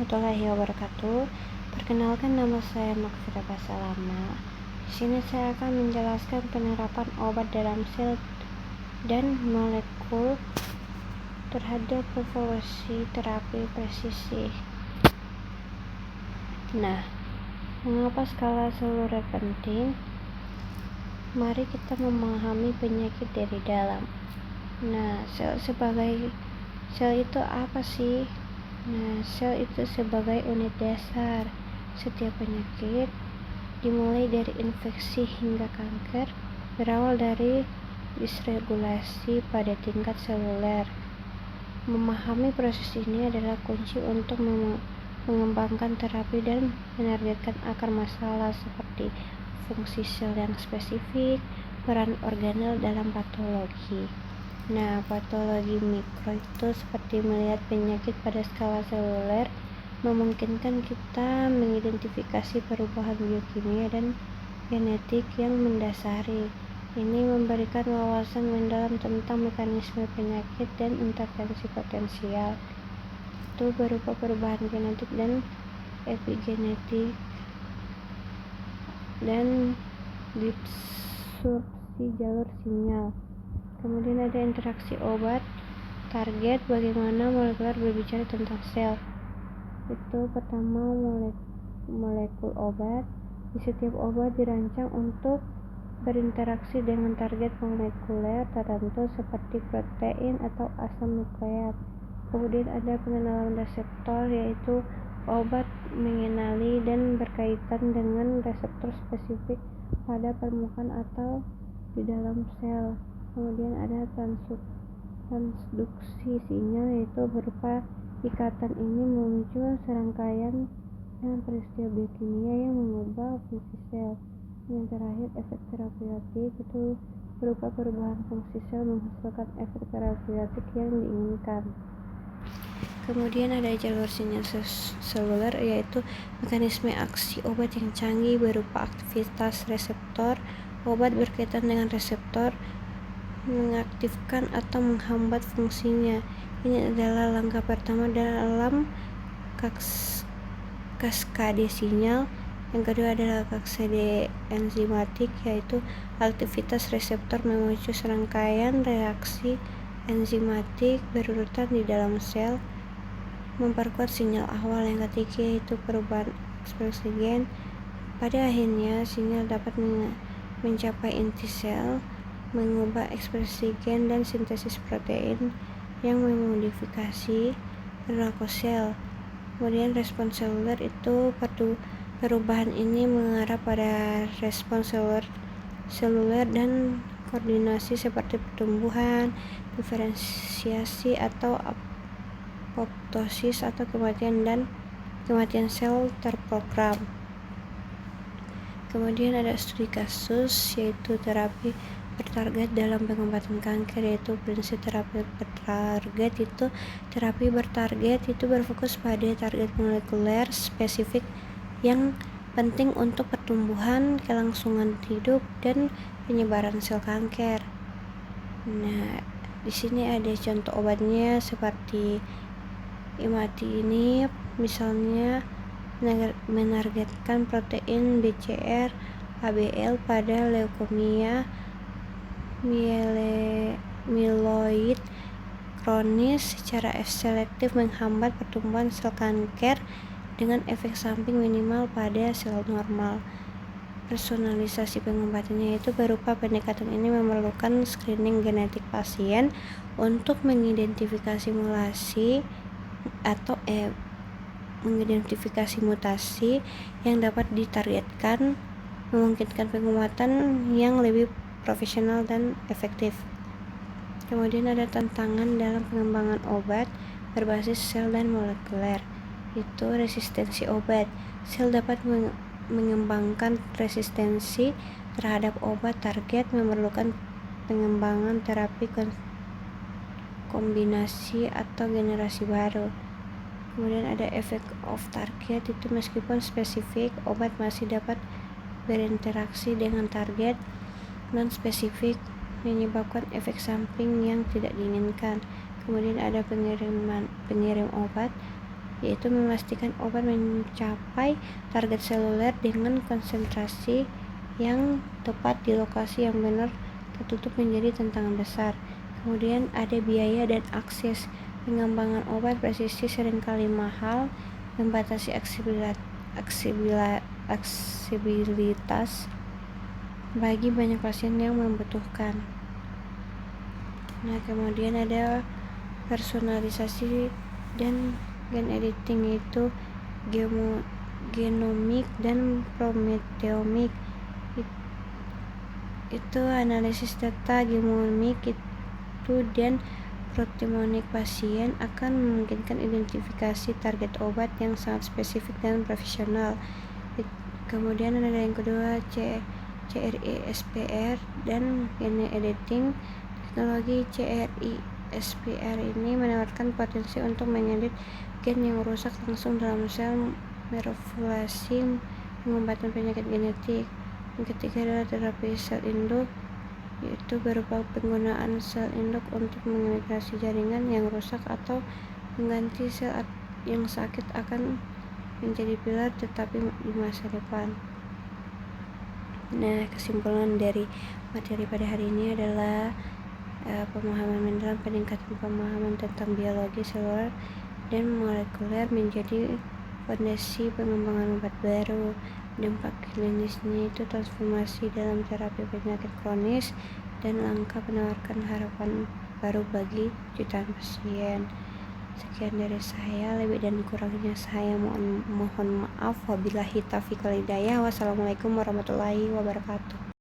warahmatullahi wabarakatuh. Perkenalkan, nama saya Maksida Basalama. Di sini saya akan menjelaskan penerapan obat dalam sel dan molekul terhadap evolusi terapi presisi. Nah, mengapa skala seluler penting? Mari kita memahami penyakit dari dalam. Nah, sel itu apa sih? Nah, sel itu sebagai unit dasar. Setiap penyakit, dimulai dari infeksi hingga kanker, berawal dari disregulasi pada tingkat seluler. Memahami proses ini adalah kunci untuk mengembangkan terapi dan menargetkan akar masalah seperti fungsi sel yang spesifik, peran organel dalam patologi. Nah, patologi mikro itu seperti melihat penyakit pada skala seluler, memungkinkan kita mengidentifikasi perubahan biokimia dan genetik yang mendasari. Ini memberikan wawasan mendalam tentang mekanisme penyakit dan intervensi potensial. Itu berupa perubahan genetik dan epigenetik dan disrupsi jalur sinyal. Kemudian ada interaksi obat, target, bagaimana molekuler berbicara tentang sel. Itu pertama, molekul obat. Di setiap obat dirancang untuk berinteraksi dengan target molekuler tertentu seperti protein atau asam nukleat. Kemudian ada pengenalan reseptor, yaitu obat mengenali dan berkaitan dengan reseptor spesifik pada permukaan atau di dalam sel. Kemudian ada transduksi sinyal, yaitu berupa ikatan ini muncul serangkaian dengan peristiwa biokimia yang mengubah fungsi sel. Yang terakhir, efek terapeutik, itu berupa perubahan fungsi sel menghasilkan efek terapeutik yang diinginkan. Kemudian ada jalur sinyal seluler, yaitu mekanisme aksi obat yang canggih berupa aktivitas reseptor. Obat berkaitan dengan reseptor, mengaktifkan atau menghambat fungsinya. Ini adalah langkah pertama dalam kaskade sinyal. Yang kedua adalah kaskade enzimatik, yaitu aktivitas reseptor memicu serangkaian reaksi enzimatik berurutan di dalam sel, memperkuat sinyal awal. Yang ketiga yaitu perubahan ekspresi gen. Pada akhirnya, sinyal dapat mencapai inti sel, mengubah ekspresi gen dan sintesis protein yang memodifikasi perilaku sel. Kemudian respons seluler, itu perubahan ini mengarah pada respons seluler dan koordinasi seperti pertumbuhan, diferensiasi atau apoptosis atau kematian sel terprogram. Kemudian ada studi kasus, yaitu terapi bertarget dalam pengobatan kanker, yaitu prinsip terapi bertarget. Itu terapi bertarget itu berfokus pada target molekuler spesifik yang penting untuk pertumbuhan, kelangsungan hidup, dan penyebaran sel kanker. Nah, di sini ada contoh obatnya seperti imatinib, misalnya menargetkan protein BCR ABL pada leukemia mieloid kronis, secara selektif menghambat pertumbuhan sel kanker dengan efek samping minimal pada sel normal. Personalisasi pengobatannya itu berupa pendekatan ini memerlukan screening genetik pasien untuk mengidentifikasi mengidentifikasi mutasi yang dapat ditargetkan, memungkinkan pengobatan yang lebih profesional dan efektif. Kemudian ada tantangan dalam pengembangan obat berbasis sel dan molekuler, itu resistensi obat. Sel dapat mengembangkan resistensi terhadap obat target, memerlukan pengembangan terapi kombinasi atau generasi baru. Kemudian ada efek off target, itu meskipun spesifik, obat masih dapat berinteraksi dengan target non spesifik, menyebabkan efek samping yang tidak diinginkan. Kemudian ada pengirim obat. yaitu memastikan obat mencapai target seluler dengan konsentrasi yang tepat di lokasi yang benar tertutup menjadi tantangan besar. Kemudian ada biaya dan akses. Pengembangan obat presisi seringkali mahal, membatasi aksesibilitas bagi banyak pasien yang membutuhkan. Nah, kemudian ada personalisasi dan gen editing, yaitu genomik dan proteomik. Itu analisis data genomik itu dan proteomic pasien akan memungkinkan identifikasi target obat yang sangat spesifik dan profesional. Kemudian ada yang kedua, CRISPR dan gene editing. Teknologi CRISPR ini menawarkan potensi untuk mengedit gen yang rusak langsung dalam sel, merevolusi pengobatan penyakit genetik. Yang ketiga adalah terapi sel induk, yaitu berupa penggunaan sel induk untuk mengimitasi jaringan yang rusak atau mengganti sel yang sakit akan menjadi pilar tetapi di masa depan. Nah, kesimpulan dari materi pada hari ini adalah pemahaman mendalam, peningkatan pemahaman tentang biologi seluler dan molekuler menjadi fondasi pengembangan obat baru. Dampak klinisnya itu transformasi dalam terapi penyakit kronis dan langkah menawarkan harapan baru bagi jutaan pasien. Sekian dari saya, lebih dan kurangnya saya mohon maaf. Wabillahi taufiq wal hidayah. Wassalamualaikum warahmatullahi wabarakatuh.